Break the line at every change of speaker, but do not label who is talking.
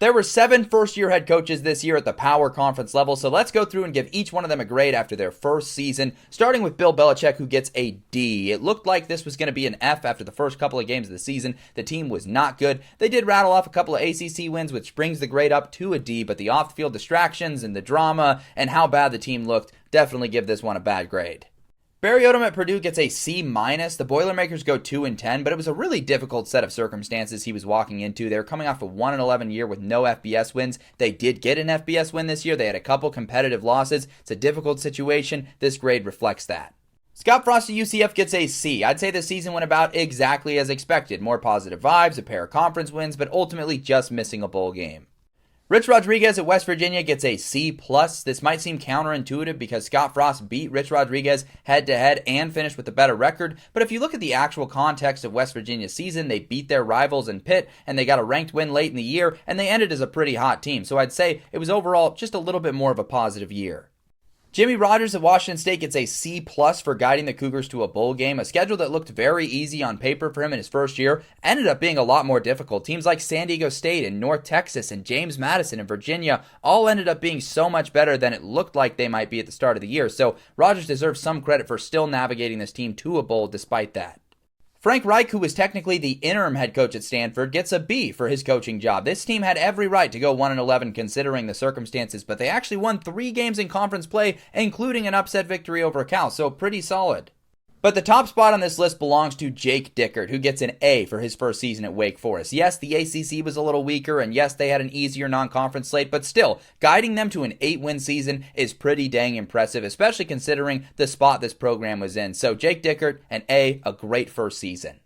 There were 7 first-year head coaches this year at the Power Conference level, so let's go through and give each one of them a grade after their first season, starting with Bill Belichick, who gets a D. It looked like this was going to be an F after the first couple of games of the season. The team was not good. They did rattle off a couple of ACC wins, which brings the grade up to a D, but the off-field distractions and the drama and how bad the team looked definitely give this one a bad grade. Barry Odom at Purdue gets a C-. The Boilermakers go 2-10, but it was a really difficult set of circumstances he was walking into. They were coming off a 1-11 year with no FBS wins. They did get an FBS win this year. They had a couple competitive losses. It's a difficult situation. This grade reflects that. Scott Frost at UCF gets a C. I'd say the season went about exactly as expected. More positive vibes, a pair of conference wins, but ultimately just missing a bowl game. Rich Rodriguez at West Virginia gets a C+. This might seem counterintuitive because Scott Frost beat Rich Rodriguez head-to-head and finished with a better record, but if you look at the actual context of West Virginia's season, they beat their rivals in Pitt, and they got a ranked win late in the year, and they ended as a pretty hot team, so I'd say it was overall just a little bit more of a positive year. Jimmy Rogers at Washington State gets a C+ for guiding the Cougars to a bowl game. A schedule that looked very easy on paper for him in his first year ended up being a lot more difficult. Teams like San Diego State and North Texas and James Madison and Virginia all ended up being so much better than it looked like they might be at the start of the year. So Rogers deserves some credit for still navigating this team to a bowl despite that. Frank Reich, who was technically the interim head coach at Stanford, gets a B for his coaching job. This team had every right to go 1-11 considering the circumstances, but they actually won 3 games in conference play, including an upset victory over Cal, so pretty solid. But the top spot on this list belongs to Jake Dickert, who gets an A for his first season at Wake Forest. Yes, the ACC was a little weaker, and yes, they had an easier non-conference slate, but still, guiding them to an 8-win season is pretty dang impressive, especially considering the spot this program was in. So Jake Dickert, an A, a great first season.